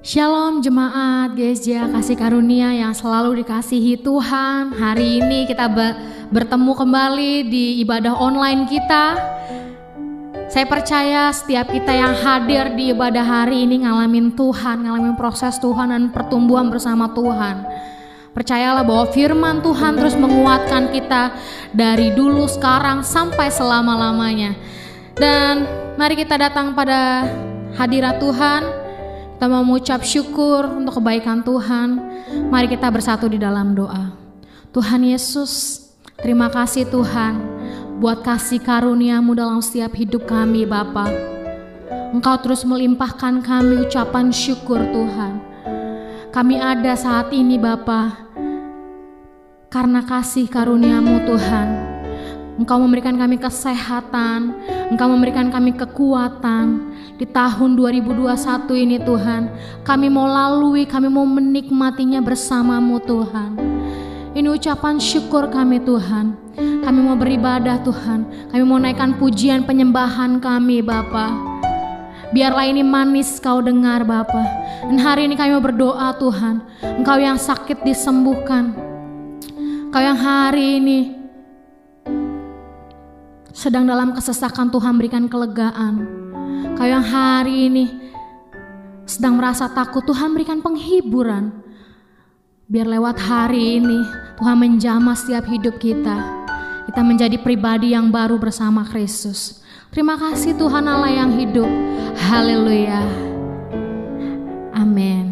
Shalom jemaat GSJ Kasih Karunia yang selalu dikasihi Tuhan. Hari ini kita bertemu kembali di ibadah online kita. Saya percaya setiap kita yang hadir di ibadah hari ini ngalamin Tuhan, ngalamin proses Tuhan dan pertumbuhan bersama Tuhan. Percayalah bahwa firman Tuhan terus menguatkan kita dari dulu, sekarang, sampai selama-lamanya. Dan mari kita datang pada hadirat Tuhan. Kita mau mengucap syukur untuk kebaikan Tuhan. Mari kita bersatu di dalam doa. Tuhan Yesus, terima kasih Tuhan buat kasih karunia-Mu dalam setiap hidup kami Bapa. Engkau terus melimpahkan kami ucapan syukur Tuhan. Kami ada saat ini Bapa karena kasih karunia-Mu Tuhan. Engkau memberikan kami kesehatan, Engkau memberikan kami kekuatan. Di tahun 2021 ini Tuhan, kami mau lalui, kami mau menikmatinya bersama-Mu Tuhan. Ini ucapan syukur kami Tuhan. Kami mau beribadah Tuhan, kami mau naikkan pujian penyembahan kami Bapa. Biarlah ini manis Kau dengar Bapa. Dan hari ini kami mau berdoa Tuhan, Engkau yang sakit disembuhkan, Engkau yang hari ini sedang dalam kesesakan Tuhan berikan kelegaan. Kau yang hari ini sedang merasa takut, Tuhan berikan penghiburan. Biar lewat hari ini Tuhan menjamah setiap hidup kita. Kita menjadi pribadi yang baru bersama Kristus. Terima kasih Tuhan Allah yang hidup. Haleluya. Amin.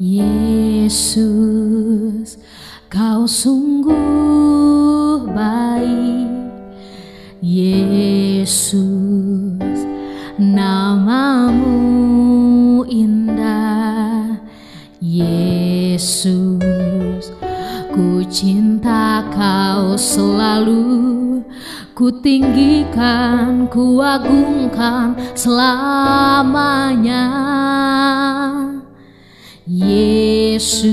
Yesus, Kau sungguh baik. Yesus, nama-Mu indah. Yesus, ku cinta Kau selalu. Ku tinggikan, ku agungkan selamanya. Yesus,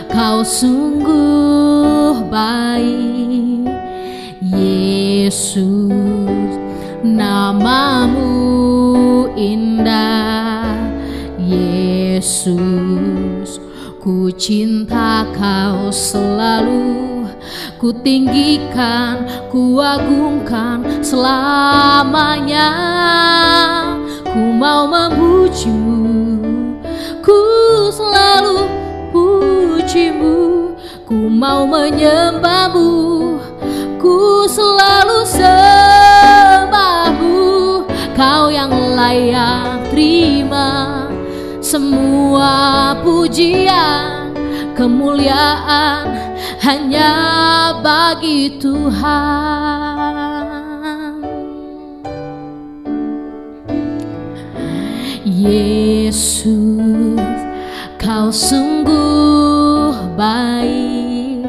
Kau sungguh baik. Yesus, nama-Mu indah. Yesus, ku cinta Kau selalu. Ku tinggikan, ku agungkan selamanya. Ku mau memuji-Mu, ku selalu puji-Mu. Ku mau menyembah-Mu, ku selalu sembah-Mu. Kau yang layak terima semua pujian, kemuliaan hanya bagi Tuhan. Yesus, Kau sungguh baik.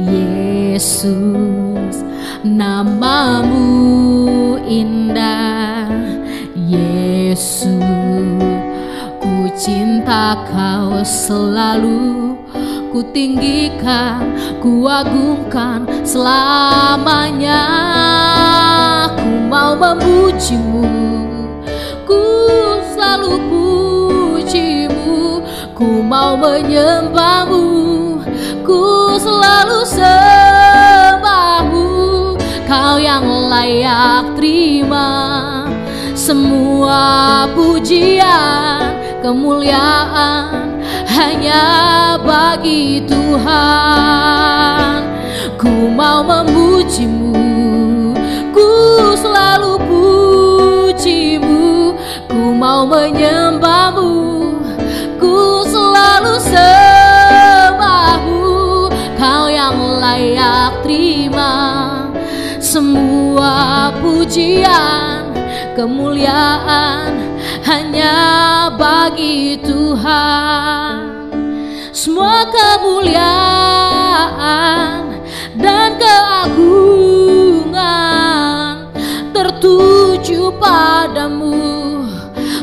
Yesus, nama-Mu indah. Yesus, ku cinta Kau selalu. Ku tinggikan, ku agungkan selamanya. Ku mau memuji-Mu, ku selalu puji-Mu. Ku mau menyembah-Mu, ku selalu sembah-Mu. Kau yang layak terima semua pujian, kemuliaan hanya bagi Tuhan. Ku mau memuji-Mu, ku selalu puji-Mu. Ku mau menyembah-Mu, ku selalu sembah-Mu. Kau yang layak terima semua pujian, kemuliaan hanya bagi Tuhan. Semua kemuliaan dan keagungan tertuju padamu,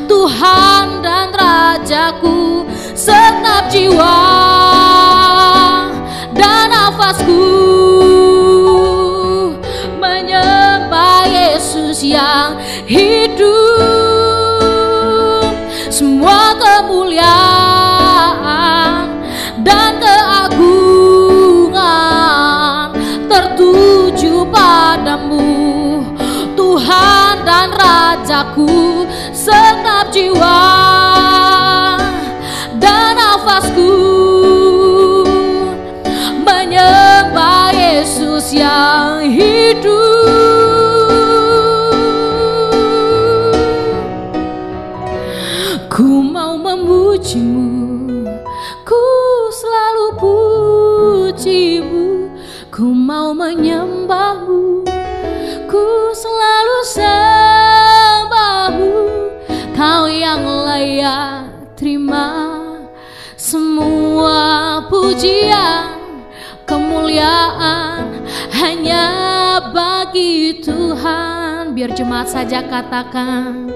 Tuhan dan Rajaku. Segenap jiwa dan nafasku yang hidup. Semua kemuliaan dan keagungan tertuju padamu, Tuhan dan Rajaku. Segenap jiwa dan nafasku menyembah Yesus yang hidup. Ku mau memujimu, ku selalu pujimu. Ku mau menyembahmu, ku selalu sembahmu. Kau yang layak terima semua pujian, kemuliaan hanya bagi Tuhan. Biar jemaat saja katakan,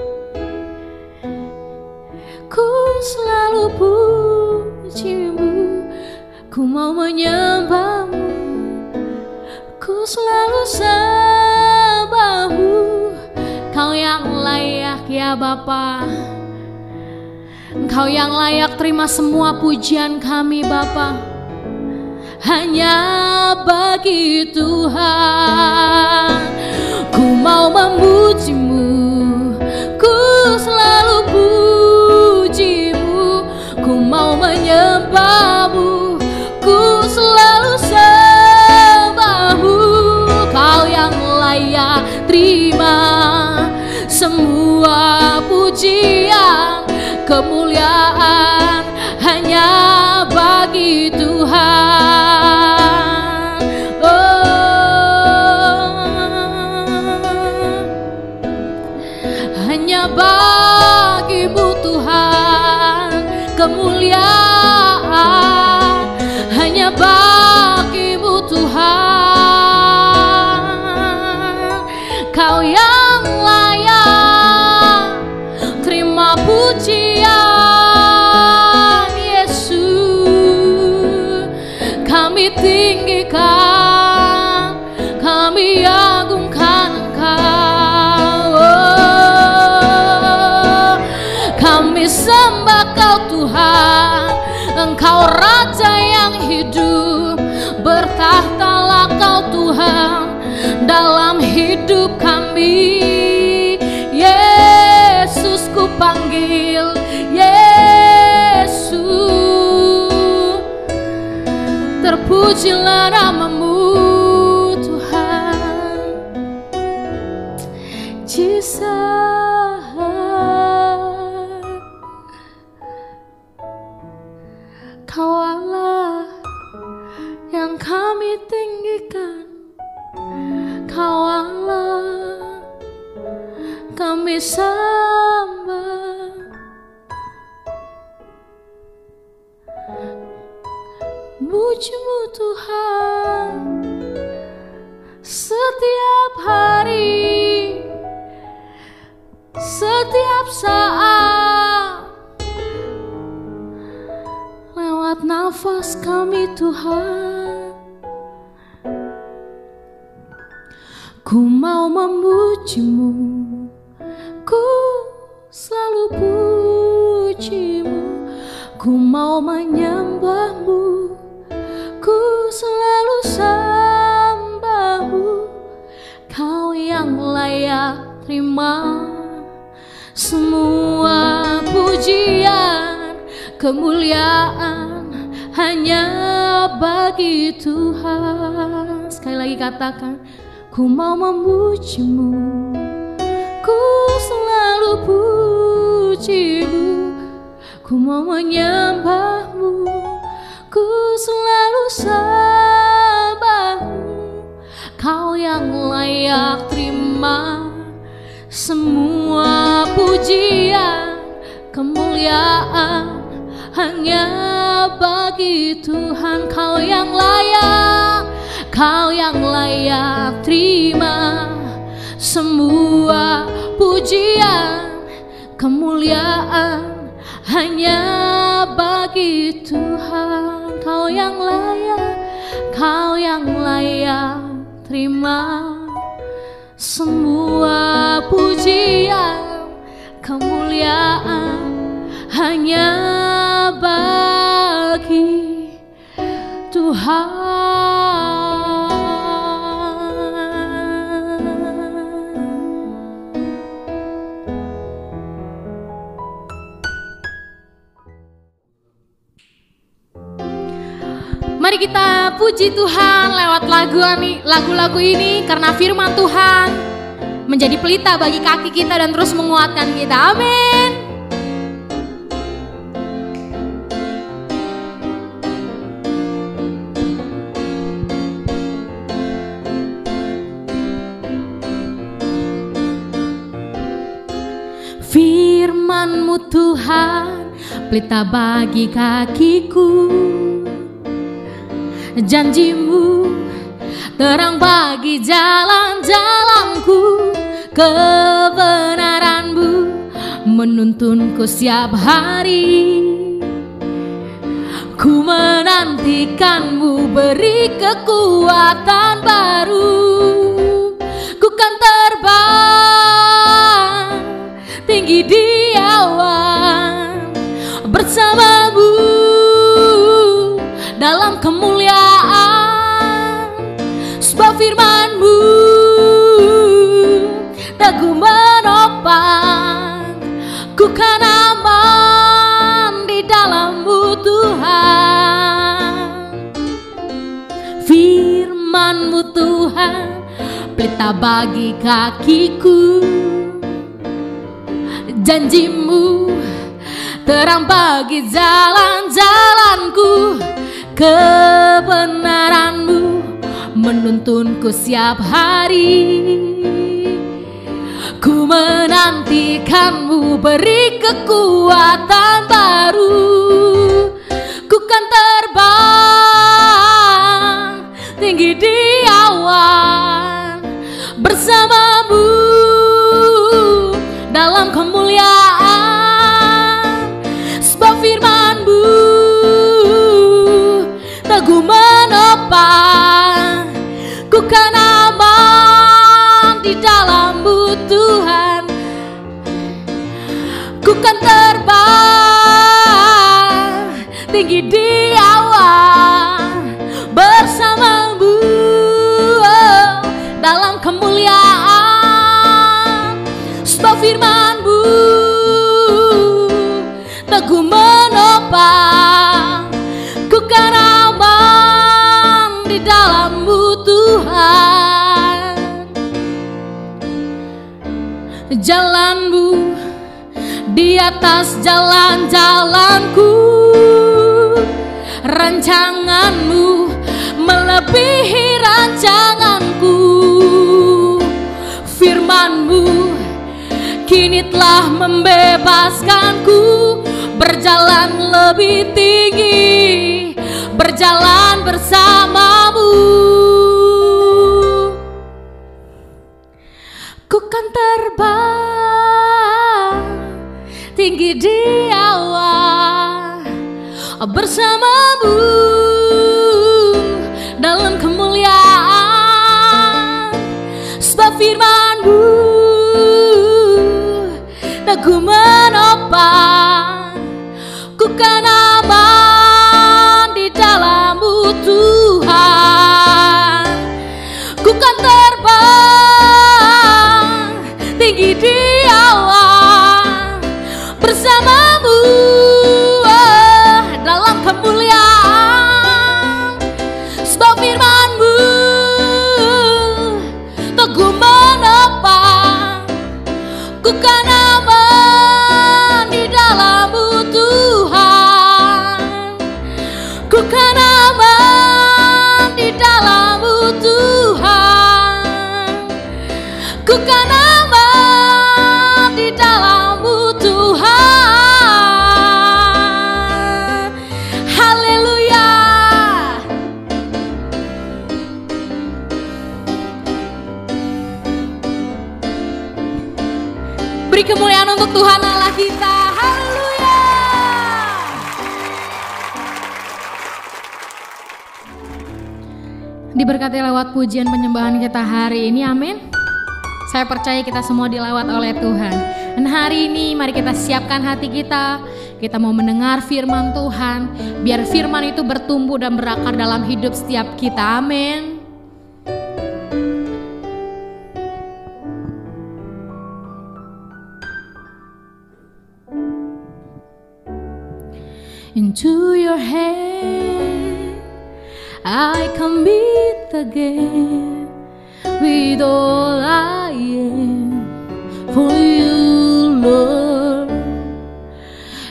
ku selalu pujimu, ku mau menyembahmu, ku selalu sembahmu. Kau yang layak ya Bapa, Engkau yang layak terima semua pujian kami Bapa, hanya bagi Tuhan. Ku mau memujimu, ku selalu pujimu, ku mau menyembahmu, ku selalu sembahmu. Kau yang layak terima semua pujian, kemuliaan hanya bagi Tuhan. Hanya bagimu Tuhan, kemuliaan hanya bagimu Tuhan. Kau yang layak terima pujian Yesus. Kami tinggikan, kami agungkan Engkau. Kami sembah Kau Tuhan, Engkau Raja yang hidup. Bertahtalah Kau Tuhan dalam hidup kami. Yesus ku panggil, Yesus. Terpujilah namamu Tuhan, Jesus. Kau Allah yang kami tinggikan, Kau Allah kami sembah. Mujimu Tuhan setiap hari, setiap saat, lewat nafas kami Tuhan. Ku mau memujimu, ku selalu pujimu, ku mau menyembahmu, ku selalu sembahmu. Kau yang layak terima semua pujian, kemuliaan hanya bagi Tuhan. Sekali lagi katakan, ku mau memujimu, ku selalu pujimu, ku mau menyembahmu, ku selalu sembahmu. Kau yang layak terima semua pujian, kemuliaan hanya bagi Tuhan. Kau yang layak, Kau yang layak terima semua pujian, kemuliaan hanya bagi Tuhan. Kau yang layak, Kau yang layak terima semua Mari kita puji Tuhan lewat lagu-lagu ini, karena firman Tuhan menjadi pelita bagi kaki kita dan terus menguatkan kita. Amin. Firman-Mu Tuhan, pelita bagi kakiku. Janji-Mu terang bagi jalan-jalanku. Kebenaran-Mu menuntunku setiap hari. Ku menantikan-Mu beri kekuatan baru. Ku kan terbang tinggi di awan bersama-Mu dalam kemuliaan. Sebab firman-Mu teguh menopang, ku kan aman di dalam-Mu Tuhan. Firman-Mu Tuhan, pelita bagi kakiku. Janji-Mu terang bagi jalan-jalanku. Kebenaran-Mu menuntunku setiap hari. Ku menantikan-Mu beri kekuatan baru. Ku kan terbang tinggi di awan bersama-Mu dalam kemuliaan. Sebab firman-Mu teguh menopang, ku kan aman di dalam-Mu Tuhan. Ku kan terbang tinggi di awan bersama-Mu dalam kemuliaan. Sebab firman-Mu teguh menopang, ku kan aman di dalam-Mu Tuhan. Jalan-Mu di atas jalan-jalanku. Rancangan-Mu melebihi rancanganku. Firman-Mu kini telah membebaskanku. Berjalan lebih tinggi, berjalan bersama-Mu. Ku kan terbang tinggi di awan bersama-Mu dalam kemuliaan. Sebab firman-Mu teguh menopang, ku kan aman di dalam-Mu Tuhan. Ku kan terbang tinggi di awan bersama-Mu dalam kemuliaan. Sebab firman-Mu teguh menopang, ku kan aman di dalam-Mu Tuhan. Ku kan aman di dalam-Mu Tuhan. Ku kan aman di dalam-Mu Tuhan. Haleluya. Beri kemuliaan untuk Tuhan Allah kita. Haleluya. Diberkati lewat pujian penyembahan kita hari ini, amin. Saya percaya kita semua dilawat oleh Tuhan. Dan hari ini mari kita siapkan hati kita. Kita mau mendengar firman Tuhan. Biar firman itu bertumbuh dan berakar dalam hidup setiap kita. Amin. Into your hand I commit again, with all I am for you, Lord.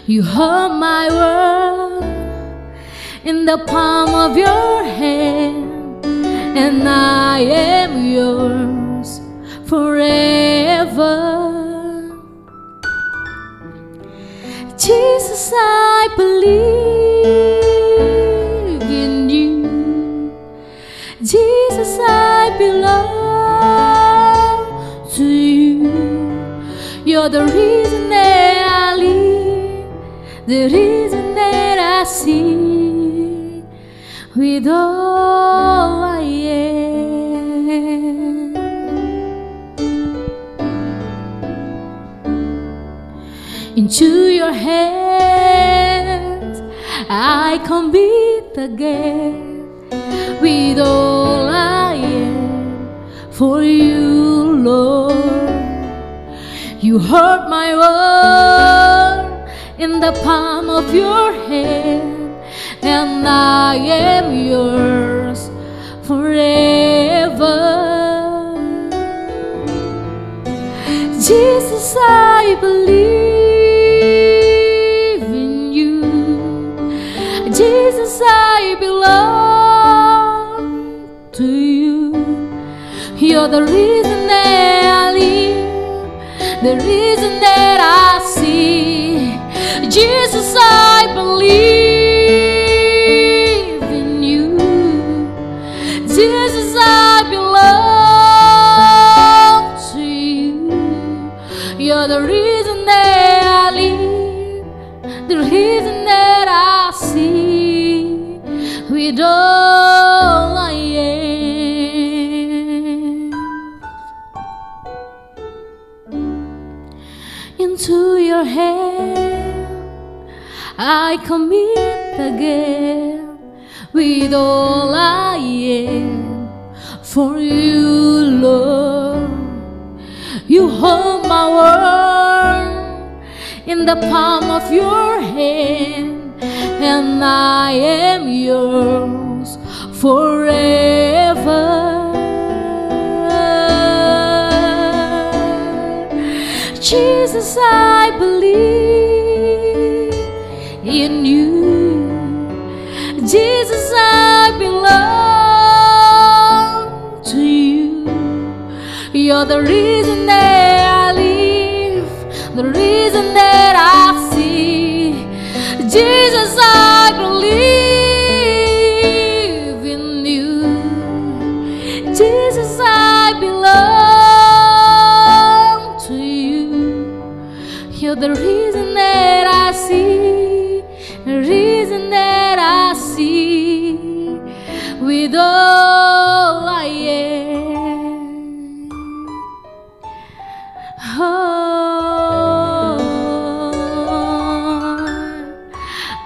You hold my world in the palm of your hand, and I am yours forever. Jesus, I believe in you. Jesus, I belong to you. You're the reason that I live, the reason that I see, with all I am. Into your hands I commit again, with all I am for you, Lord. You hold my world in the palm of your hand, and I am yours forever. Jesus, I believe in you. Jesus, I belong to you. You're the reason that I live, the reason that I see. Jesus, I believe in you. Jesus, I belong to you. You're the reason that I live, the reason that I see, with all I am. Into your hand I commit again, with all I am for you, Lord. You hold my world in the palm of your hand, and I am yours forever. Jesus, I believe in you. Jesus, I belong to you. You're the reason that I live, the reason that I see. Jesus, I believe in you. Jesus, I belong to you. You're the reason that I see, the reason that I see, with all I am. Oh,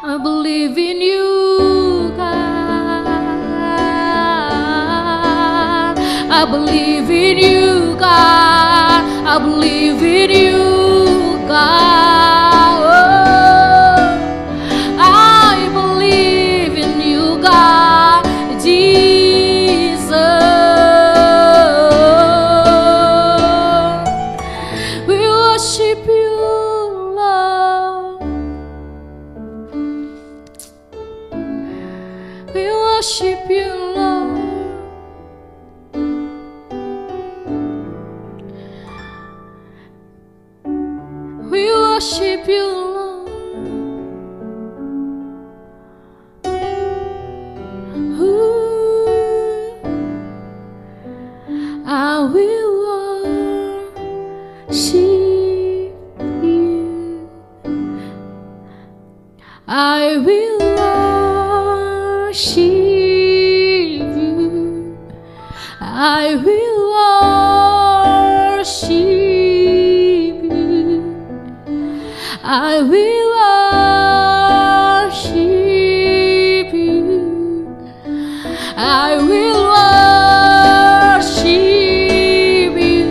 I believe in you, God. I believe in you, God. I believe in you, God. Oh, I believe in you, God. Jesus, we worship you, Lord. We worship you, Lord. We worship you, Lord. Ooh, I will worship you. I will worship you. I will worship I will worship you. I will worship you.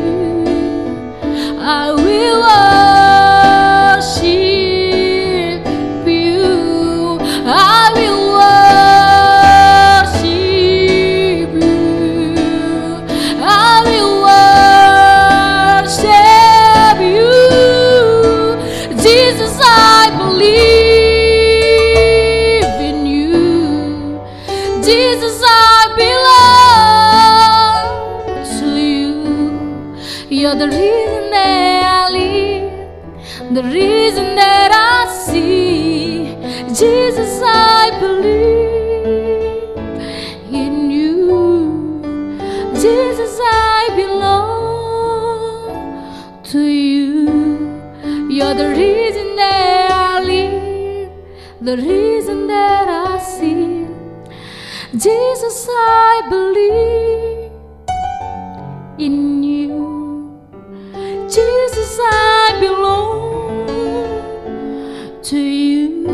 I will worship you. I will worship you. I will worship you. Jesus, I believe in you. Jesus, I belong to you. You're the reason that I live, the reason that I see. Jesus, I believe in you. Jesus, I belong to you. You're the reason that I live, the reason that I see. Jesus, I believe in you. Jesus, I belong to you.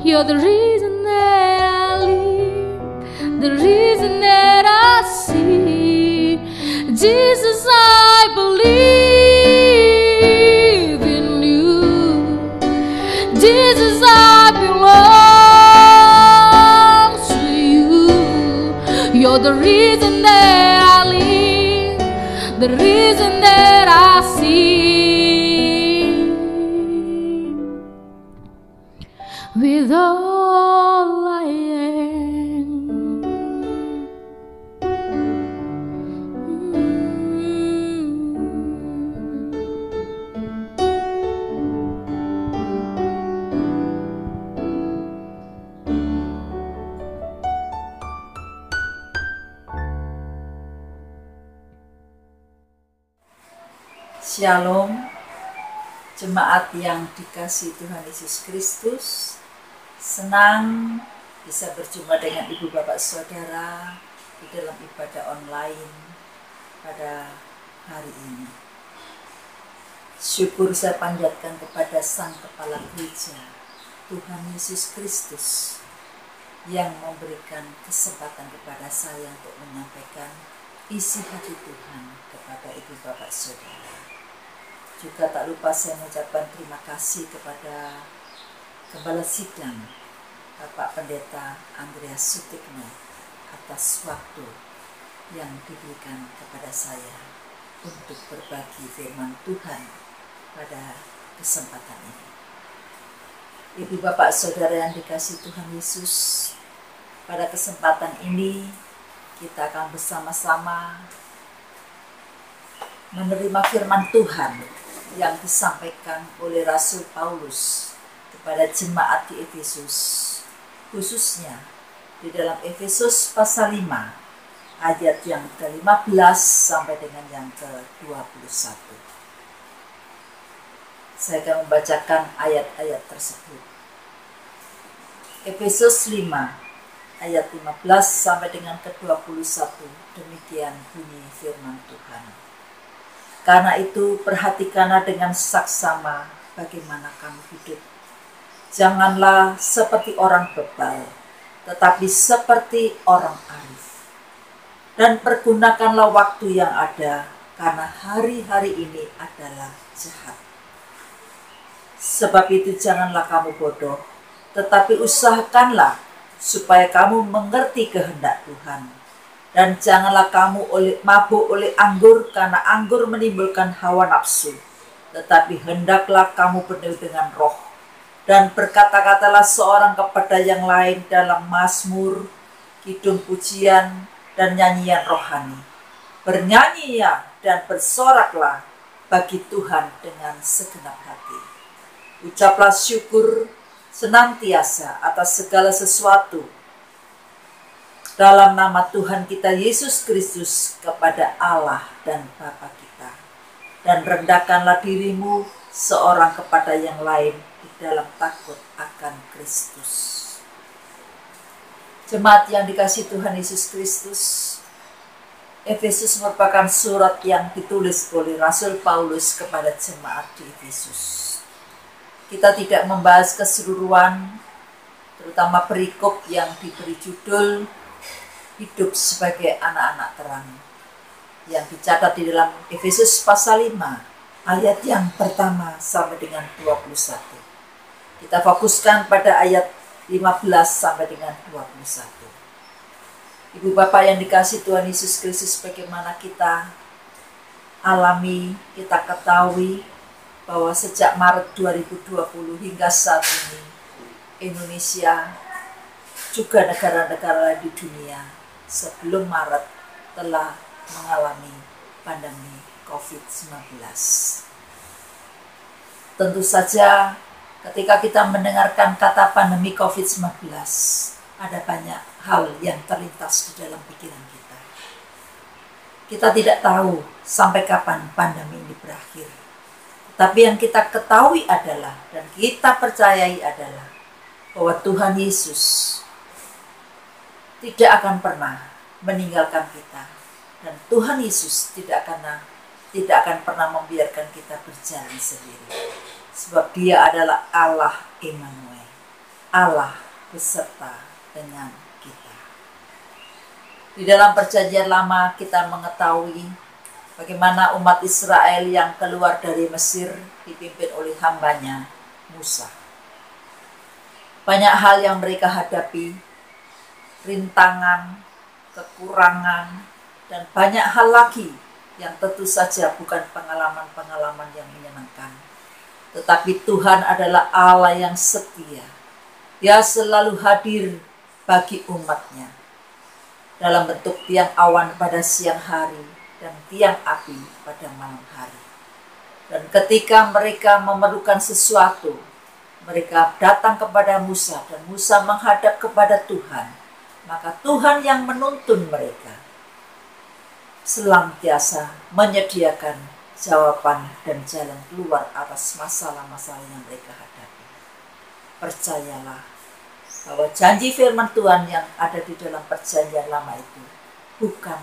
You're the reason that I live, the reason that I see. Jesus, I believe in you. Jesus, I belong to you. You're the reason that I live, the reason that I see. With all I am, Shalom, jemaat yang dikasihi Tuhan Yesus Kristus. Senang bisa berjumpa dengan ibu bapak saudara di dalam ibadah online pada hari ini. Syukur saya panjatkan kepada Sang Kepala Gereja, Tuhan Yesus Kristus, yang memberikan kesempatan kepada saya untuk menyampaikan isi hati Tuhan kepada ibu bapak saudara. Juga tak lupa saya mengucapkan terima kasih kepada Gembala Sidang Bapak Pendeta Andreas Sutikno atas waktu yang diberikan kepada saya untuk berbagi firman Tuhan pada kesempatan ini. Ibu bapak saudara yang dikasihi Tuhan Yesus, pada kesempatan ini kita akan bersama-sama menerima firman Tuhan yang disampaikan oleh Rasul Paulus kepada jemaat di Efesus, khususnya di dalam Efesus pasal 5 ayat yang ke-15 sampai dengan yang ke-21. Saya akan membacakan ayat-ayat tersebut. Efesus 5 ayat 15 sampai dengan ke-21, demikian bunyi firman Tuhan. Karena itu perhatikanlah dengan saksama bagaimana kamu hidup. Janganlah seperti orang bebal, tetapi seperti orang arif. Dan pergunakanlah waktu yang ada, karena hari-hari ini adalah jahat. Sebab itu janganlah kamu bodoh, tetapi usahakanlah supaya kamu mengerti kehendak Tuhan. Dan janganlah kamu mabuk oleh anggur, karena anggur menimbulkan hawa nafsu. Tetapi hendaklah kamu penuh dengan roh. Dan berkata-katalah seorang kepada yang lain dalam mazmur, kidung pujian, dan nyanyian rohani. Bernyanyilah dan bersoraklah bagi Tuhan dengan segenap hati. Ucaplah syukur senantiasa atas segala sesuatu dalam nama Tuhan kita Yesus Kristus kepada Allah dan Bapa kita. Dan rendahkanlah dirimu seorang kepada yang lain di dalam takut akan Kristus. Jemaat yang dikasihi Tuhan Yesus Kristus, Efesus merupakan surat yang ditulis oleh Rasul Paulus kepada jemaat di Efesus. kita tidak membahas keseluruhan, terutama perikop yang diberi judul hidup sebagai anak-anak terang, yang dicatat di dalam Efesus pasal 5 ayat yang pertama sampai dengan 21. Kita fokuskan pada ayat 15 sampai dengan 21. Ibu bapak yang dikasihi Tuhan Yesus Kristus, bagaimana kita alami, kita ketahui bahwa sejak Maret 2020 hingga saat ini, Indonesia juga negara-negara di dunia sebelum Maret telah mengalami pandemi COVID-19. Tentu saja ketika kita mendengarkan kata pandemi COVID-19, ada banyak hal yang terlintas di dalam pikiran kita. Kita tidak tahu sampai kapan pandemi ini berakhir. Tapi yang kita ketahui adalah, dan kita percayai adalah, bahwa Tuhan Yesus tidak akan pernah meninggalkan kita. Dan Tuhan Yesus tidak akan pernah membiarkan kita berjalan sendiri. Sebab Dia adalah Allah Immanuel, Allah beserta dengan kita. Di dalam perjanjian lama kita mengetahui bagaimana umat Israel yang keluar dari Mesir dipimpin oleh hambanya Musa. Banyak hal yang mereka hadapi, rintangan, kekurangan, dan banyak hal lagi yang tentu saja bukan pengalaman-pengalaman yang menyenangkan. Tetapi Tuhan adalah Allah yang setia. Dia selalu hadir bagi umatnya dalam bentuk tiang awan pada siang hari dan tiang api pada malam hari. Dan ketika mereka memerlukan sesuatu, mereka datang kepada Musa dan Musa menghadap kepada Tuhan. Maka Tuhan yang menuntun mereka selantiasa menyediakan jawaban dan jalan keluar atas masalah-masalah yang mereka hadapi. Percayalah bahwa janji firman Tuhan yang ada di dalam perjanjian lama itu bukan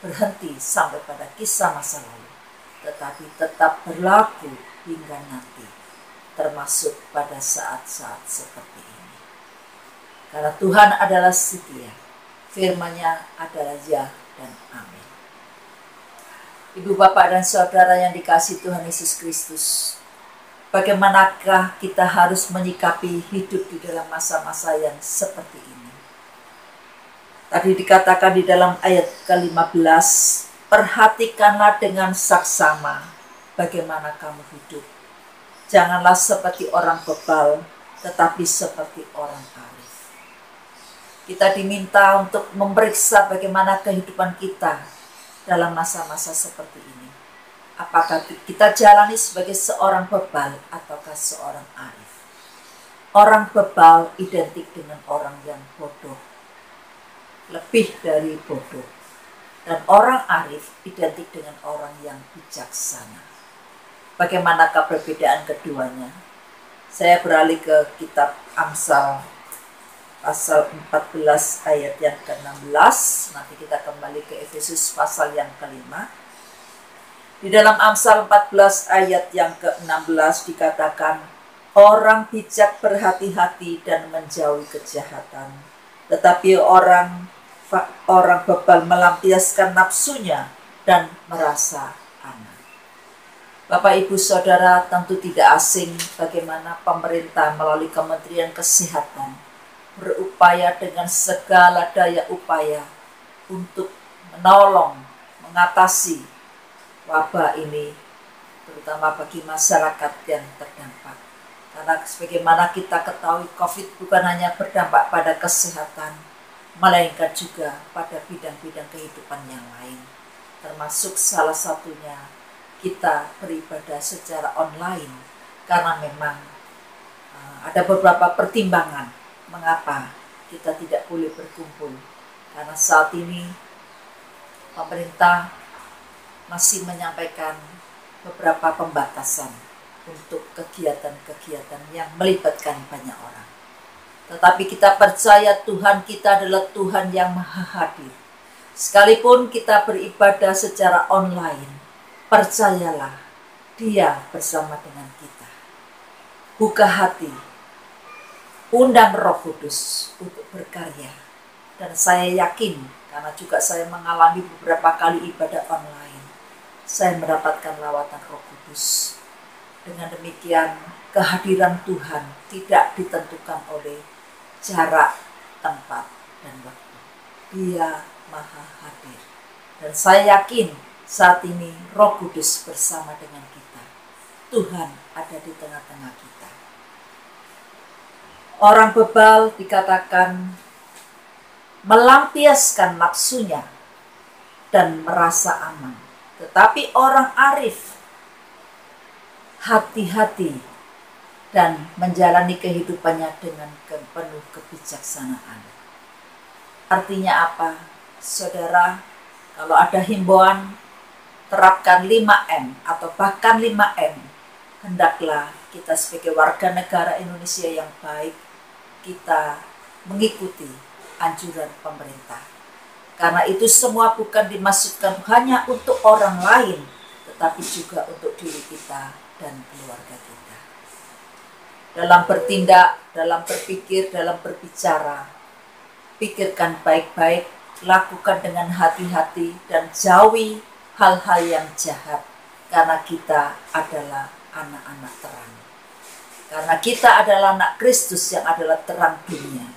berhenti sampai pada kisah masa lalu, tetapi tetap berlaku hingga nanti, termasuk pada saat-saat seperti ini. Karena Tuhan adalah setia, firman-Nya adalah ya dan amin. Ibu bapak dan saudara yang dikasihi Tuhan Yesus Kristus, bagaimanakah kita harus menyikapi hidup di dalam masa-masa yang seperti ini? Tadi dikatakan di dalam ayat ke-15, perhatikanlah dengan saksama bagaimana kamu hidup. Janganlah seperti orang bebal, tetapi seperti orang arif. Kita diminta untuk memeriksa bagaimana kehidupan kita dalam masa-masa seperti ini. Apakah kita jalani sebagai seorang bebal ataukah seorang arif? Orang bebal identik dengan orang yang bodoh, lebih dari bodoh. Dan orang arif identik dengan orang yang bijaksana. Bagaimanakah perbedaan keduanya? Saya beralih ke kitab Amsal pasal 14 ayat yang ke-16. Nanti kita kembali ke Efesus pasal yang ke-5. Di dalam Amsal 14 ayat yang ke-16 dikatakan, orang bijak berhati-hati dan menjauhi kejahatan, tetapi orang bebal melampiaskan nafsunya dan merasa aman. Bapak, Ibu, Saudara, tentu tidak asing bagaimana pemerintah melalui Kementerian Kesehatan berupaya dengan segala daya upaya untuk menolong, mengatasi wabah ini, terutama bagi masyarakat yang terdampak. Karena sebagaimana kita ketahui, COVID bukan hanya berdampak pada kesehatan, melainkan juga pada bidang-bidang kehidupan yang lain. Termasuk salah satunya kita beribadah secara online, karena memang ada beberapa pertimbangan mengapa kita tidak boleh berkumpul. Karena saat ini pemerintah masih menyampaikan beberapa pembatasan untuk kegiatan-kegiatan yang melibatkan banyak orang. Tetapi kita percaya Tuhan kita adalah Tuhan yang maha hadir. Sekalipun kita beribadah secara online, percayalah Dia bersama dengan kita. buka hati, undang Roh Kudus untuk berkarya. Dan saya yakin, karena juga saya mengalami beberapa kali ibadah online, saya mendapatkan lawatan Roh Kudus. Dengan demikian, kehadiran Tuhan tidak ditentukan oleh jarak, tempat, dan waktu. Dia Maha Hadir. Dan saya yakin saat ini Roh Kudus bersama dengan kita. Tuhan ada di tengah-tengah kita. Orang bebal dikatakan melampiaskan nafsunya dan merasa aman. Tetapi orang arif hati-hati dan menjalani kehidupannya dengan penuh kebijaksanaan. Artinya apa? Saudara, kalau ada himbauan terapkan 5M atau bahkan 5M, hendaklah kita sebagai warga negara Indonesia yang baik, kita mengikuti anjuran pemerintah. Karena itu semua bukan dimaksudkan hanya untuk orang lain, tetapi juga untuk diri kita dan keluarga kita. Dalam bertindak, dalam berpikir, dalam berbicara, pikirkan baik-baik, lakukan dengan hati-hati, dan jauhi hal-hal yang jahat, karena kita adalah anak-anak terang. Karena kita adalah anak Kristus yang adalah terang dunia,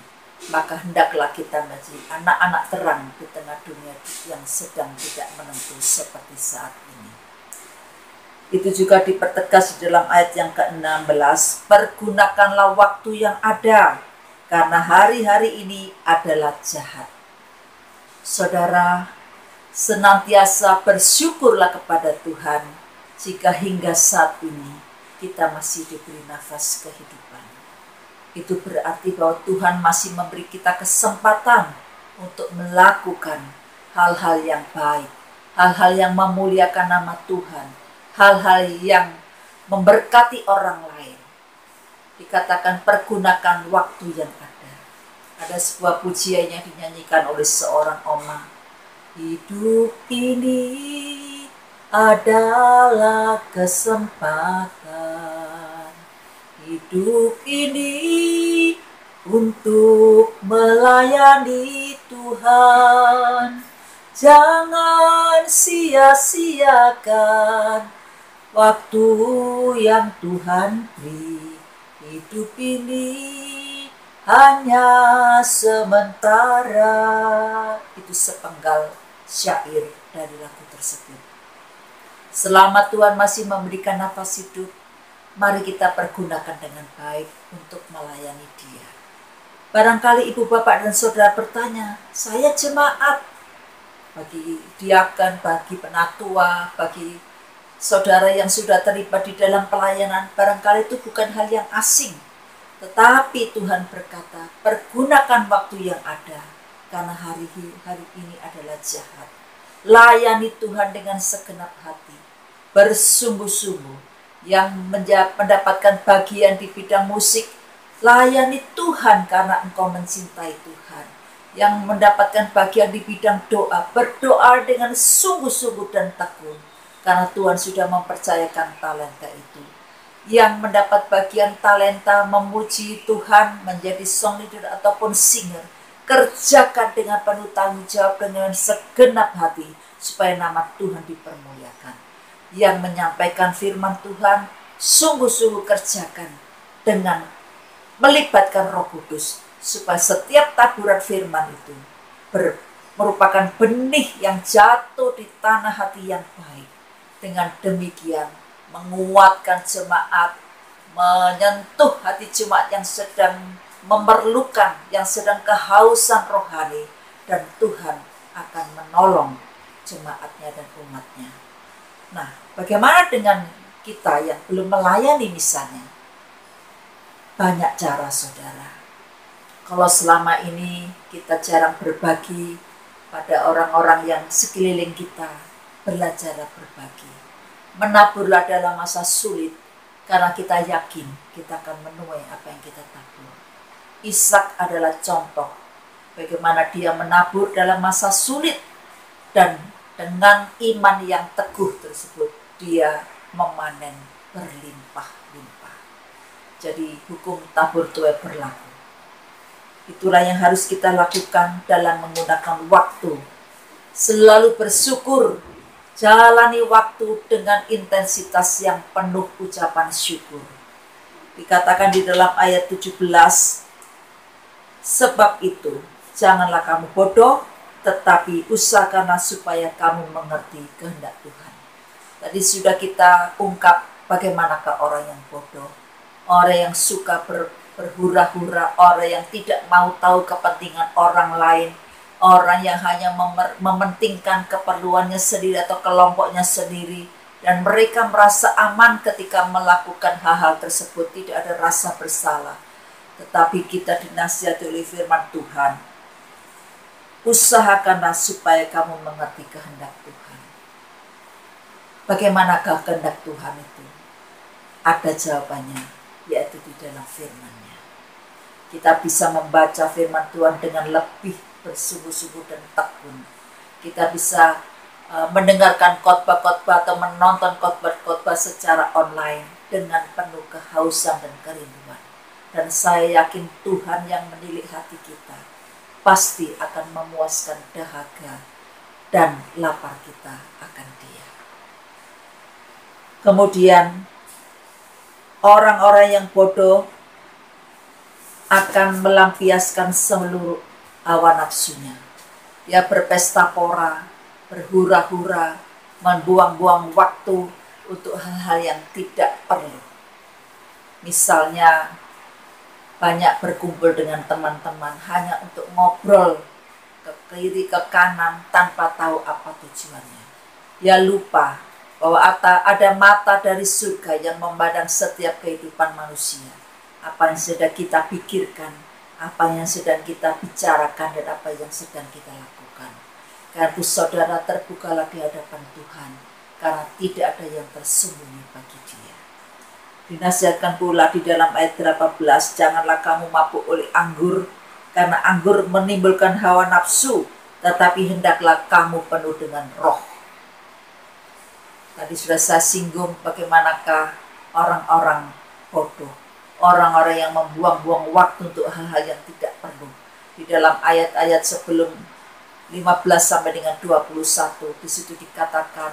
maka hendaklah kita menjadi anak-anak terang di tengah dunia yang sedang tidak menentu seperti saat ini. Itu juga dipertegas di dalam ayat yang ke-16, pergunakanlah waktu yang ada, karena hari-hari ini adalah jahat. Saudara, senantiasa bersyukurlah kepada Tuhan jika hingga saat ini kita masih diberi nafas kehidupan. Itu berarti bahwa Tuhan masih memberi kita kesempatan untuk melakukan hal-hal yang baik, hal-hal yang memuliakan nama Tuhan, hal-hal yang memberkati orang lain. Dikatakan pergunakan waktu yang ada. Ada sebuah pujian yang dinyanyikan oleh seorang oma. Hidup ini adalah kesempatan. Hidup ini untuk melayani Tuhan. Jangan sia-siakan waktu yang Tuhan beri. Hidup ini hanya sementara. Itu sepenggal syair dari lagu tersebut. Selama Tuhan masih memberikan nafas hidup, mari kita pergunakan dengan baik untuk melayani Dia. Barangkali ibu bapak dan saudara bertanya, saya jemaat, bagi diakan, bagi penatua, bagi saudara yang sudah terlibat di dalam pelayanan, barangkali itu bukan hal yang asing. Tetapi Tuhan berkata, pergunakan waktu yang ada, karena hari ini adalah jahat. Layani Tuhan dengan segenap hati, bersungguh-sungguh. Yang mendapatkan bagian di bidang musik, layani Tuhan karena engkau mencintai Tuhan. Yang mendapatkan bagian di bidang doa, berdoa dengan sungguh-sungguh dan tekun, karena Tuhan sudah mempercayakan talenta itu. Yang mendapat bagian talenta memuji Tuhan, menjadi song leader ataupun singer, kerjakan dengan penuh tanggung jawab dengan segenap hati, supaya nama Tuhan dipermuliakan. Yang menyampaikan firman Tuhan, sungguh-sungguh kerjakan dengan melibatkan Roh Kudus, supaya setiap taburan firman itu merupakan benih yang jatuh di tanah hati yang baik. Dengan demikian menguatkan jemaat, menyentuh hati jemaat yang sedang memerlukan, yang sedang kehausan rohani, dan Tuhan akan menolong jemaatnya dan umatnya. Nah, bagaimana dengan kita yang belum melayani misalnya? Banyak cara, saudara. Kalau selama ini kita jarang berbagi pada orang-orang yang sekeliling kita, belajarlah berbagi. Menaburlah dalam masa sulit, karena kita yakin kita akan menuai apa yang kita tabur. Ishak adalah contoh bagaimana dia menabur dalam masa sulit, dan dengan iman yang teguh tersebut dia memanen berlimpah-limpah. Jadi hukum tabur tuai berlaku. Itulah yang harus kita lakukan dalam menggunakan waktu. Selalu bersyukur, jalani waktu dengan intensitas yang penuh ucapan syukur. Dikatakan di dalam ayat 17, sebab itu janganlah kamu bodoh, tetapi usahakanlah supaya kamu mengerti kehendak Tuhan. Tadi sudah kita ungkap bagaimanakah orang yang bodoh, orang yang suka berhura-hura, orang yang tidak mau tahu kepentingan orang lain, orang yang hanya mementingkan keperluannya sendiri atau kelompoknya sendiri, dan mereka merasa aman ketika melakukan hal-hal tersebut, tidak ada rasa bersalah. Tetapi kita dinasihati oleh firman Tuhan, usahakanlah supaya kamu mengerti kehendak Tuhan. Bagaimanakah kehendak Tuhan itu? Ada jawabannya, yaitu di dalam firman-Nya. Kita bisa membaca firman Tuhan dengan lebih bersungguh-sungguh dan tekun. Kita bisa mendengarkan khotbah-khotbah atau menonton khotbah-khotbah secara online dengan penuh kehausan dan kerinduan. Dan saya yakin Tuhan yang menilik hati kita pasti akan memuaskan dahaga dan lapar kita akan Dia. Kemudian orang-orang yang bodoh akan melampiaskan seluruh hawa nafsunya. Dia berpesta pora, berhura-hura, membuang-buang waktu untuk hal-hal yang tidak perlu. Misalnya banyak berkumpul dengan teman-teman hanya untuk ngobrol ke kiri ke kanan tanpa tahu apa tujuannya. Dia lupa bahwa ada mata dari surga yang memandang setiap kehidupan manusia. Apa yang sedang kita pikirkan, apa yang sedang kita bicarakan, dan apa yang sedang kita lakukan. Karena itu saudara, terbukalah di hadapan Tuhan, karena tidak ada yang tersembunyi bagi Dia. Dinasihatkan pula di dalam ayat 18, janganlah kamu mabuk oleh anggur, karena anggur menimbulkan hawa nafsu, tetapi hendaklah kamu penuh dengan roh. Tadi sudah saya singgung bagaimanakah orang-orang bodoh, orang-orang yang membuang-buang waktu untuk hal-hal yang tidak perlu. Di dalam ayat-ayat sebelum 15 sampai dengan 21, di situ dikatakan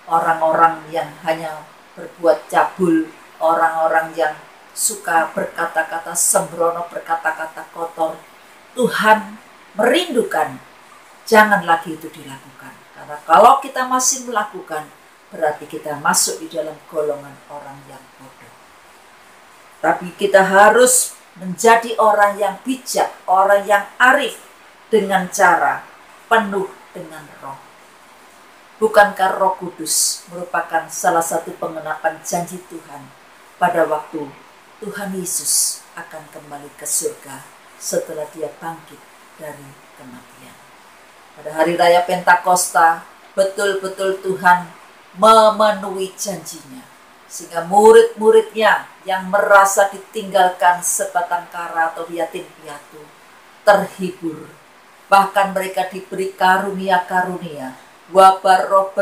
orang-orang yang hanya berbuat cabul, orang-orang yang suka berkata-kata sembrono, berkata-kata kotor. Tuhan merindukan jangan lagi itu dilakukan. Karena kalau kita masih melakukan, berarti kita masuk di dalam golongan orang yang bodoh. Tapi kita harus menjadi orang yang bijak, orang yang arif dengan cara penuh dengan roh. Bukankah Roh Kudus merupakan salah satu pengenapan janji Tuhan pada waktu Tuhan Yesus akan kembali ke surga setelah Dia bangkit dari kematian. Pada hari raya Pentakosta, betul-betul Tuhan memenuhi janjinya, sehingga murid-muridnya yang merasa ditinggalkan sebatang kara atau yatim piatu terhibur. Bahkan mereka diberi karunia-karunia, wabah roh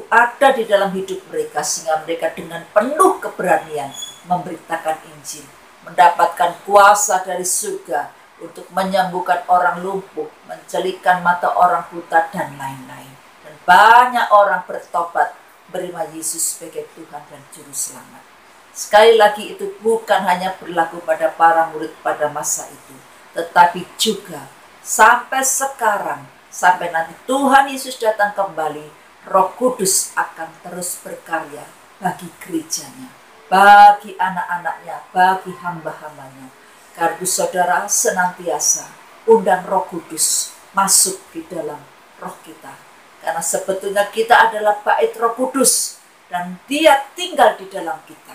ada di dalam hidup mereka, sehingga mereka dengan penuh keberanian memberitakan Injil, mendapatkan kuasa dari surga untuk menyembuhkan orang lumpuh, mencelikkan mata orang buta, dan lain-lain. Dan banyak orang bertobat, menerima Yesus sebagai Tuhan dan Juru Selamat. Sekali lagi, itu bukan hanya berlaku pada para murid pada masa itu, tetapi juga sampai sekarang, sampai nanti Tuhan Yesus datang kembali, Roh Kudus akan terus berkarya bagi gerejanya, bagi anak-anaknya, bagi hamba-hambanya. Karena saudara, senantiasa undang Roh Kudus masuk di dalam roh kita. Karena sebetulnya kita adalah bait Roh Kudus dan Dia tinggal di dalam kita.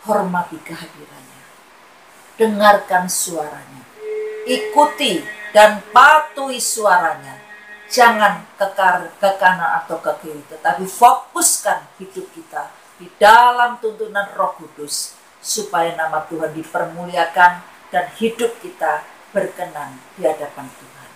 Hormati kehadirannya, dengarkan suaranya, ikuti dan patuhi suaranya. Jangan ke kanan atau ke kiri, tetapi fokuskan hidup kita di dalam tuntunan Roh Kudus, supaya nama Tuhan dipermuliakan dan hidup kita berkenan di hadapan Tuhan.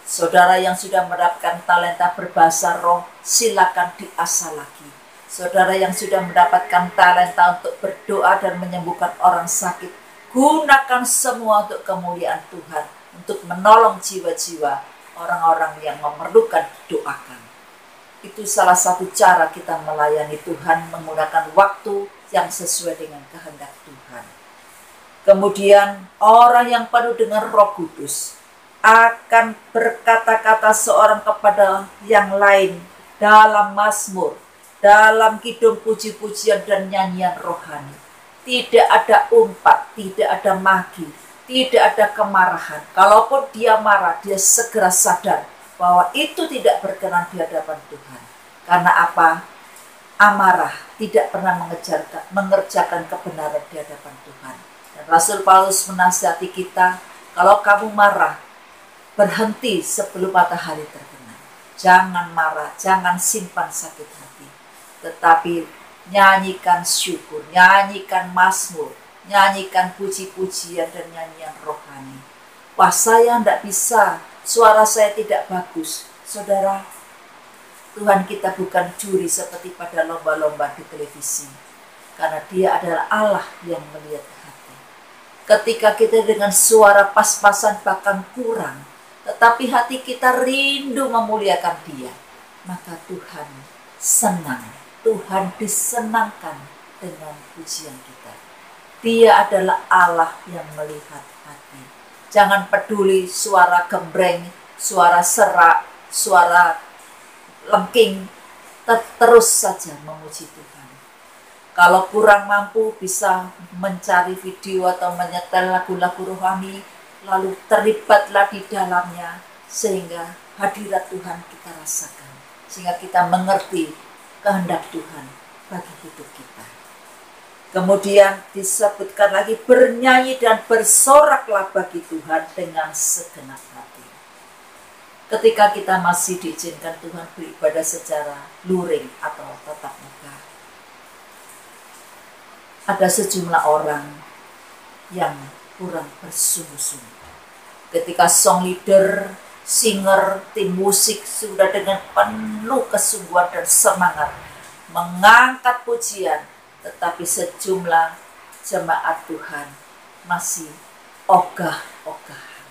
Saudara yang sudah mendapatkan talenta berbahasa roh, silakan diasah lagi. Saudara yang sudah mendapatkan talenta untuk berdoa dan menyembuhkan orang sakit, gunakan semua untuk kemuliaan Tuhan, untuk menolong jiwa-jiwa orang-orang yang memerlukan didoakan. Itu salah satu cara kita melayani Tuhan, menggunakan waktu yang sesuai dengan kehendak Tuhan. Kemudian orang yang penuh dengan Roh Kudus akan berkata-kata seorang kepada yang lain dalam mazmur, dalam kidung puji-pujian dan nyanyian rohani. Tidak ada umpat, tidak ada maki, tidak ada kemarahan. Kalaupun dia marah, dia segera sadar bahwa itu tidak berkenan di hadapan Tuhan. Karena apa? Amarah tidak pernah mengerjakan kebenaran di hadapan Tuhan. Dan Rasul Paulus menasihati kita, kalau kamu marah, berhenti sebelum matahari terbenam. Jangan marah, jangan simpan sakit hati. Tetapi nyanyikan syukur, nyanyikan mazmur, nyanyikan puji-pujian dan nyanyian rohani. Wah, saya tidak bisa, suara saya tidak bagus. Saudara, Tuhan kita bukan juri seperti pada lomba-lomba di televisi. Karena dia adalah Allah yang melihat hati. Ketika kita dengan suara pas-pasan bahkan kurang, tetapi hati kita rindu memuliakan Dia, maka Tuhan senang. Tuhan disenangkan dengan pujian kita. Dia adalah Allah yang melihat hati. Jangan peduli suara gembreng, suara serak, suara lengking, terus saja memuji Tuhan. Kalau kurang mampu bisa mencari video atau menyetel lagu-lagu rohani, lalu terlibatlah di dalamnya sehingga hadirat Tuhan kita rasakan. Sehingga kita mengerti kehendak Tuhan bagi hidup kita. Kemudian disebutkan lagi, bernyanyi dan bersoraklah bagi Tuhan dengan segenap hati. Ketika kita masih diizinkan Tuhan beribadah secara luring atau tatap muka, ada sejumlah orang yang kurang bersungguh-sungguh. Ketika song leader, singer, tim musik sudah dengan penuh kesungguhan dan semangat mengangkat pujian, tetapi sejumlah jemaat Tuhan masih ogah-ogahan.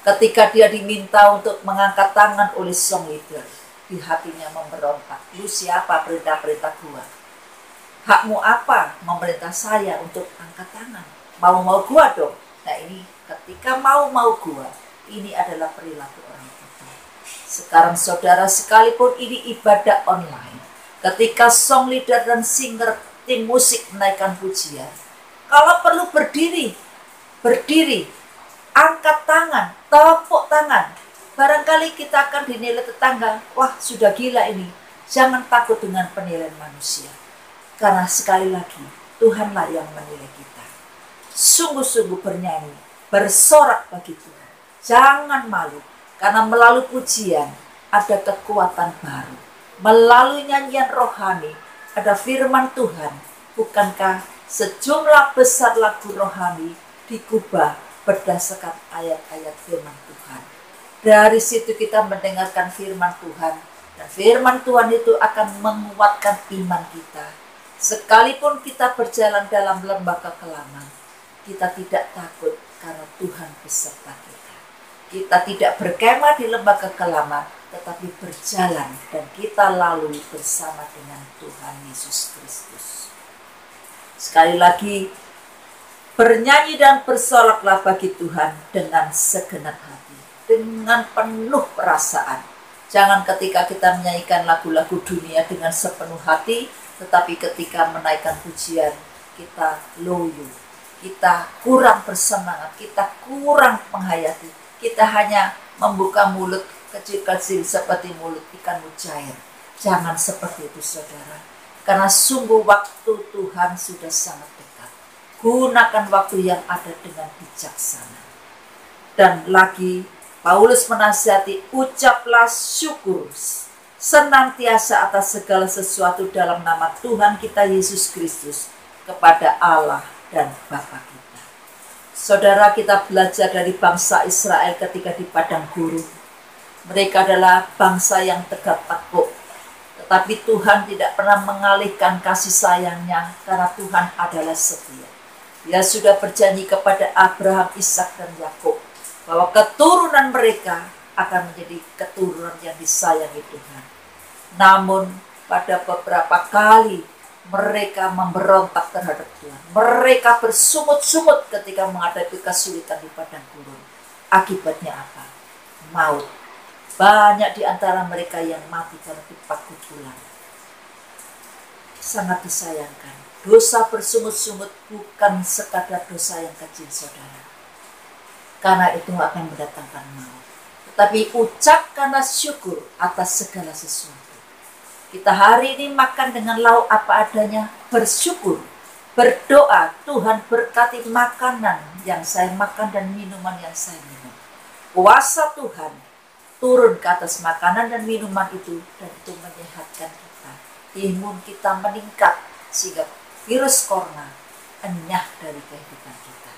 Ketika dia diminta untuk mengangkat tangan oleh song leader, di hatinya memberontak. Lu siapa perintah-perintah gua? Hakmu apa memerintah saya untuk angkat tangan? Mau-mau gua dong. Nah ini ketika mau-mau gua, ini adalah perilaku orang tua. Sekarang saudara, sekalipun ini ibadah online, ketika song leader dan singer tim musik menaikkan pujian, kalau perlu berdiri, angkat tangan, tepuk tangan. Barangkali kita akan dinilai tetangga, wah sudah gila ini. Jangan takut dengan penilaian manusia. Karena sekali lagi, Tuhanlah yang menilai kita. Sungguh-sungguh bernyanyi, bersorak bagi Tuhan. Jangan malu, karena melalui pujian ada kekuatan baru. Melalui nyanyian rohani ada firman Tuhan. Bukankah sejumlah besar lagu rohani digubah berdasarkan ayat-ayat firman Tuhan? Dari situ kita mendengarkan firman Tuhan. Dan firman Tuhan itu akan menguatkan iman kita. Sekalipun kita berjalan dalam lembah kekelaman, kita tidak takut karena Tuhan beserta kita. Kita tidak berkemah di lembah kekelaman, tetapi berjalan dan kita lalui bersama dengan Tuhan Yesus Kristus. Sekali lagi, bernyanyi dan bersoraklah bagi Tuhan dengan segenap hati, dengan penuh perasaan. Jangan ketika kita menyanyikan lagu-lagu dunia dengan sepenuh hati, tetapi ketika menaikkan pujian, kita loyo, kita kurang bersemangat, kita kurang menghayati, kita hanya membuka mulut kecil-kecil seperti mulut ikan mujair. Jangan seperti itu saudara, karena sungguh waktu Tuhan sudah sangat dekat. Gunakan waktu yang ada dengan bijaksana. Dan lagi Paulus menasihati, ucaplah syukur senantiasa atas segala sesuatu dalam nama Tuhan kita Yesus Kristus kepada Allah dan Bapa kita. Saudara, kita belajar dari bangsa Israel ketika di padang gurun. Mereka adalah bangsa yang tegak tengkuk, Tetapi Tuhan tidak pernah mengalihkan kasih sayangnya karena Tuhan adalah setia. Dia sudah berjanji kepada Abraham, Ishak dan Yakub bahwa keturunan mereka akan menjadi keturunan yang disayangi Tuhan. Namun pada beberapa kali mereka memberontak terhadap Tuhan. Mereka bersungut-sungut ketika menghadapi kesulitan di padang gurun. Akibatnya apa? Maut. Banyak di antara mereka yang mati karena dipaku bulan. Sangat disayangkan. Dosa bersungut-sungut bukan sekadar dosa yang kecil, saudara. Karena itu akan mendatangkan maut. Tetapi ucapkanlah syukur atas segala sesuatu. Kita hari ini makan dengan lauk apa adanya, bersyukur. Berdoa, Tuhan berkati makanan yang saya makan dan minuman yang saya minum. Kuasa Tuhan turun ke atas makanan dan minuman itu, dan itu menyehatkan kita. Imun kita meningkat sehingga virus corona enyah dari kehidupan kita.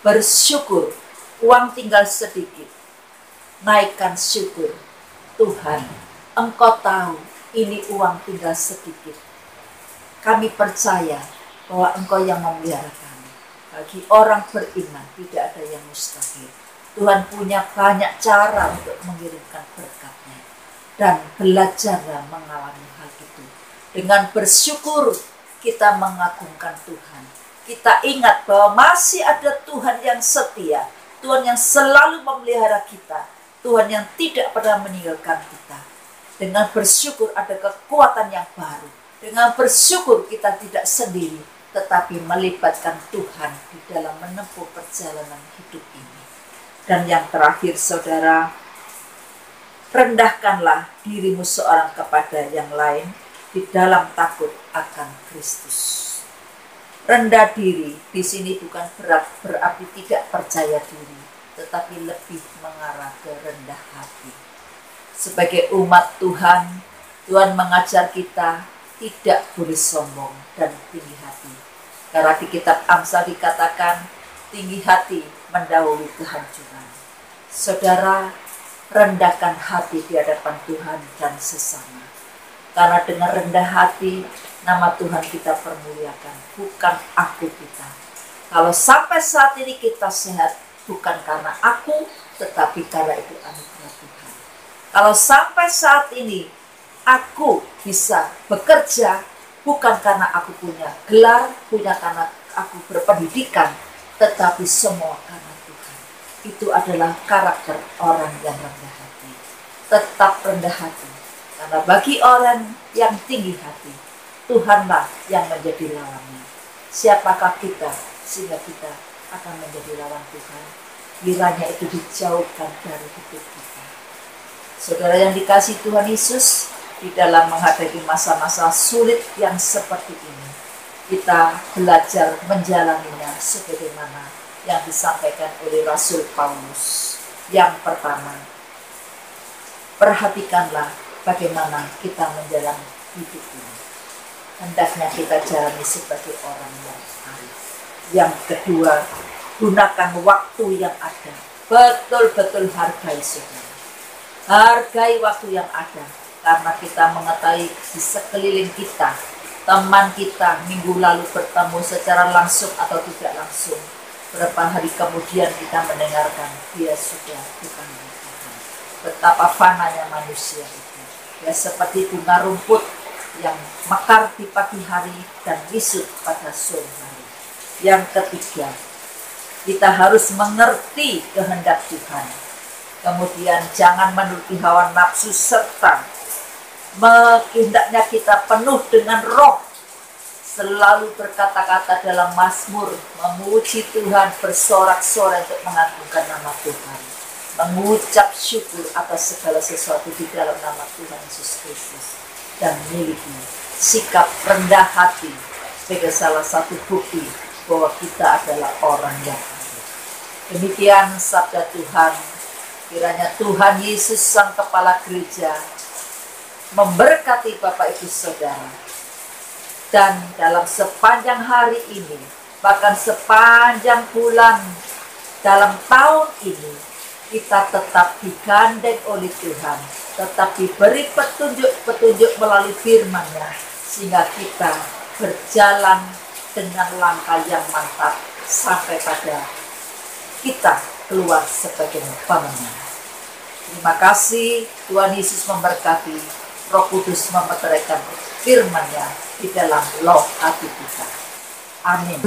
Bersyukur, uang tinggal sedikit. Naikkan syukur. Tuhan, Engkau tahu ini uang tinggal sedikit. Kami percaya bahwa Engkau yang memelihara kami. Bagi orang beriman tidak ada yang mustahil. Tuhan punya banyak cara untuk mengirimkan berkat-Nya. Dan belajarlah mengalami hal itu. Dengan bersyukur kita mengagungkan Tuhan. Kita ingat bahwa masih ada Tuhan yang setia. Tuhan yang selalu memelihara kita. Tuhan yang tidak pernah meninggalkan kita. Dengan bersyukur ada kekuatan yang baru. Dengan bersyukur kita tidak sendiri, tetapi melibatkan Tuhan di dalam menempuh perjalanan hidup ini. Dan yang terakhir, saudara, rendahkanlah dirimu seorang kepada yang lain di dalam takut akan Kristus. Rendah diri di sini bukan berarti tidak percaya diri, tetapi lebih mengarah ke rendah hati. Sebagai umat Tuhan, Tuhan mengajar kita tidak boleh sombong dan tinggi hati. Karena di kitab Amsal dikatakan, tinggi hati mendahului kehancuran. Saudara, rendahkan hati di hadapan Tuhan dan sesama. Karena dengan rendah hati, nama Tuhan kita permuliakan, bukan aku kita. Kalau sampai saat ini kita sehat, bukan karena aku, tetapi karena itu anugerah Tuhan. Kalau sampai saat ini aku bisa bekerja, bukan karena aku punya gelar, bukan karena aku berpendidikan, tetapi semua karena Tuhan. Itu adalah karakter orang yang rendah hati. Tetap rendah hati. Karena bagi orang yang tinggi hati, Tuhanlah yang menjadi lawannya. Siapakah kita sehingga kita akan menjadi lawan Tuhan? Kiranya itu dijauhkan dari hidup kita. Saudara yang dikasihi Tuhan Yesus, di dalam menghadapi masa-masa sulit yang seperti ini, kita belajar menjalaninya sebagaimana yang disampaikan oleh Rasul Paulus. Yang pertama, perhatikanlah bagaimana kita menjalani hidup ini. Hendaknya kita jalani sebagai orang yang arif. Yang kedua, gunakan waktu yang ada. Betul-betul hargai, saudara. Hargai waktu yang ada. Karena kita mengetahui di sekeliling kita, teman kita minggu lalu bertemu secara langsung atau tidak langsung. Berapa hari kemudian kita mendengarkan dia sudah bukan Tuhan. Betapa fananya manusia itu. Ya seperti bunga rumput yang mekar di pagi hari dan visut pada sore hari. Yang ketiga, kita harus mengerti kehendak Tuhan. Kemudian jangan menuruti hawa nafsu serta hendaknya kita penuh dengan roh. Selalu berkata-kata dalam Mazmur, memuji Tuhan, bersorak-sorai untuk mengagungkan nama Tuhan. Mengucap syukur atas segala sesuatu di dalam nama Tuhan Yesus Kristus. Dan miliki sikap rendah hati sebagai salah satu bukti bahwa kita adalah orang yang adil. Demikian sabda Tuhan. Kiranya Tuhan Yesus Sang Kepala Gereja memberkati Bapak Ibu Saudara. Dan dalam sepanjang hari ini, bahkan sepanjang bulan dalam tahun ini, kita tetap digandeng oleh Tuhan, tetap diberi petunjuk-petunjuk melalui firman-Nya, sehingga kita berjalan dengan langkah yang mantap sampai pada kita keluar sebagai pemenang. Terima kasih, Tuhan Yesus memberkati, Roh Kudus memeteraikan firman-Nya di dalam loh hati kita. Amin.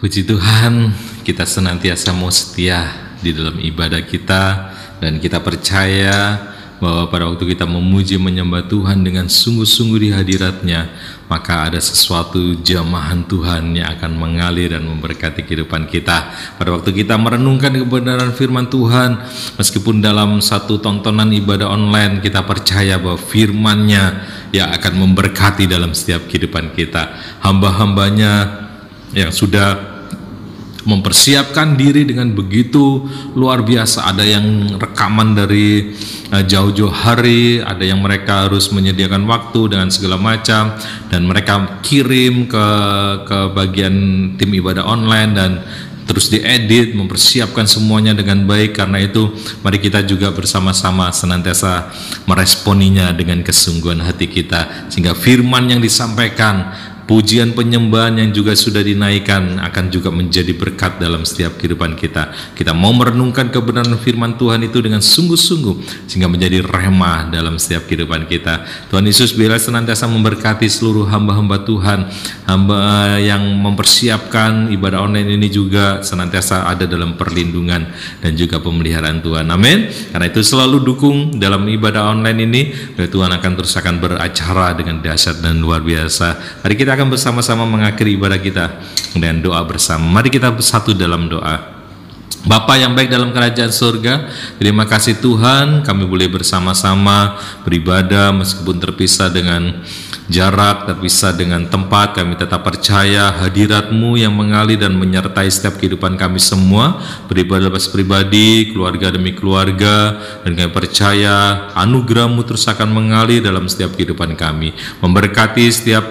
Puji Tuhan, kita senantiasa mau setia di dalam ibadah kita, dan kita percaya bahwa pada waktu kita memuji menyembah Tuhan dengan sungguh-sungguh di hadirat-Nya, maka ada sesuatu jamahan Tuhan yang akan mengalir dan memberkati kehidupan kita. Pada waktu kita merenungkan kebenaran firman Tuhan, meskipun dalam satu tontonan ibadah online, kita percaya bahwa firman-Nya yang akan memberkati dalam setiap kehidupan kita. Hamba-hambanya yang sudah mempersiapkan diri dengan begitu luar biasa. Ada yang rekaman dari jauh-jauh hari, ada yang mereka harus menyediakan waktu dengan segala macam, dan mereka kirim ke bagian tim ibadah online dan terus diedit, mempersiapkan semuanya dengan baik. Karena itu mari kita juga bersama-sama senantiasa meresponinya dengan kesungguhan hati kita, sehingga firman yang disampaikan, pujian penyembahan yang juga sudah dinaikkan akan juga menjadi berkat dalam setiap kehidupan kita. Kita mau merenungkan kebenaran firman Tuhan itu dengan sungguh-sungguh, sehingga menjadi rema dalam setiap kehidupan kita. Tuhan Yesus biarlah senantiasa memberkati seluruh hamba-hamba Tuhan, hamba yang mempersiapkan ibadah online ini juga senantiasa ada dalam perlindungan dan juga pemeliharaan Tuhan. Amin. Karena itu selalu dukung dalam ibadah online ini, Tuhan akan terus beracara dengan dahsyat dan luar biasa. Hari kita akan bersama-sama mengakhiri ibadah kita dengan doa bersama. Mari kita bersatu dalam doa. Bapa yang baik dalam kerajaan surga, terima kasih Tuhan, kami boleh bersama-sama beribadah meskipun terpisah dengan jarak, terpisah dengan tempat. Kami tetap percaya hadirat-Mu yang mengalir dan menyertai setiap kehidupan kami semua, beribadah pribadi, keluarga demi keluarga, dan kami percaya anugerah-Mu terus akan mengalir dalam setiap kehidupan kami, memberkati setiap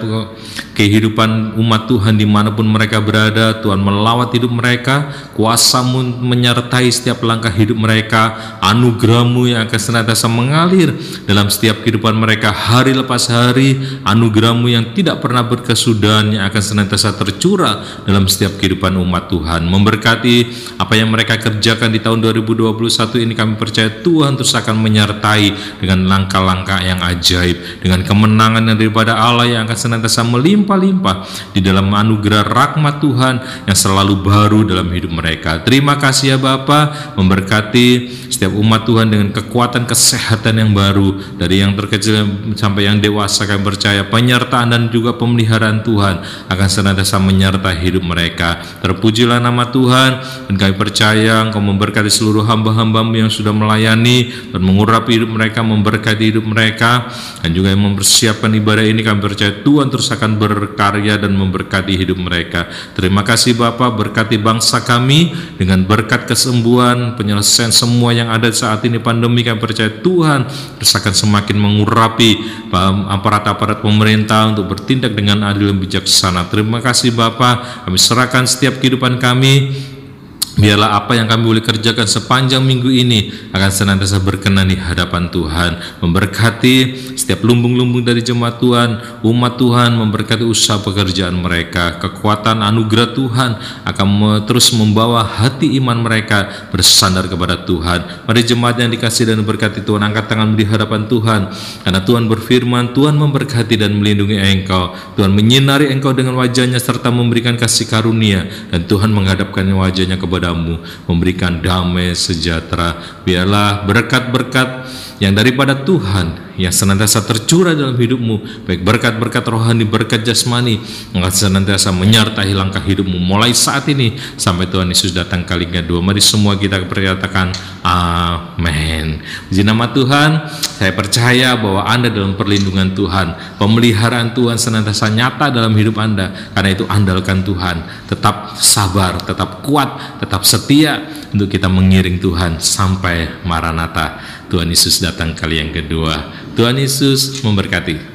kehidupan umat Tuhan dimanapun mereka berada. Tuhan melawat hidup mereka, kuasa-Mu menyertai setiap langkah hidup mereka, anugerah-Mu yang akan senantiasa mengalir dalam setiap kehidupan mereka hari lepas hari, anugerah-Mu yang tidak pernah berkesudahan yang akan senantiasa tercurah dalam setiap kehidupan umat Tuhan. Memberkati apa yang mereka kerjakan di tahun 2021 ini, kami percaya Tuhan terus akan menyertai dengan langkah-langkah yang ajaib, dengan kemenangan daripada Allah yang akan senantiasa melimpah-limpah di dalam anugerah rahmat Tuhan yang selalu baru dalam hidup mereka. Terima kasih ya Bapa, memberkati setiap umat Tuhan dengan kekuatan kesehatan yang baru, dari yang terkecil sampai yang dewasa. Kami percaya penyertaan dan juga pemeliharaan Tuhan akan senantiasa menyertai hidup mereka. Terpujilah nama Tuhan, dan kami percaya Engkau memberkati seluruh hamba-hamba-Mu yang sudah melayani dan mengurapi hidup mereka, memberkati hidup mereka, dan juga yang mempersiapkan ibadah ini. Kami percaya Tuhan terus akan berkarya dan memberkati hidup mereka. Terima kasih Bapa, berkati bangsa kami dengan berkat kesembuhan, penyelesaian semua yang ada saat ini pandemi. Kami percaya Tuhan terus akan semakin mengurapi aparat-aparat pemerintah untuk bertindak dengan adil dan bijaksana. Terima kasih Bapa, kami serahkan setiap kehidupan kami. Biarlah apa yang kami boleh kerjakan sepanjang minggu ini akan senantiasa berkenan di hadapan Tuhan. Memberkati setiap lumbung-lumbung dari jemaat Tuhan, umat Tuhan, memberkati usaha pekerjaan mereka. Kekuatan anugerah Tuhan akan terus membawa hati iman mereka bersandar kepada Tuhan. Mari jemaat yang dikasihi dan diberkati Tuhan, angkat tangan di hadapan Tuhan, karena Tuhan berfirman, Tuhan memberkati dan melindungi engkau. Tuhan menyinari engkau dengan wajah-Nya serta memberikan kasih karunia, dan Tuhan menghadapkan wajah-Nya kepada memberikan damai sejahtera. Biarlah berkat-berkat yang daripada Tuhan yang senantiasa tercurah dalam hidupmu, baik berkat-berkat rohani, berkat jasmani, akan senantiasa menyertai langkah hidupmu mulai saat ini sampai Tuhan Yesus datang kali kedua. Mari semua kita perkatakan amin. Puji nama Tuhan. Saya percaya bahwa Anda dalam perlindungan Tuhan, pemeliharaan Tuhan senantiasa nyata dalam hidup Anda. Karena itu andalkan Tuhan, tetap sabar, tetap kuat, tetap setia untuk kita mengiring Tuhan sampai Maranatha, Tuhan Yesus datang kali yang kedua. Tuhan Yesus memberkati.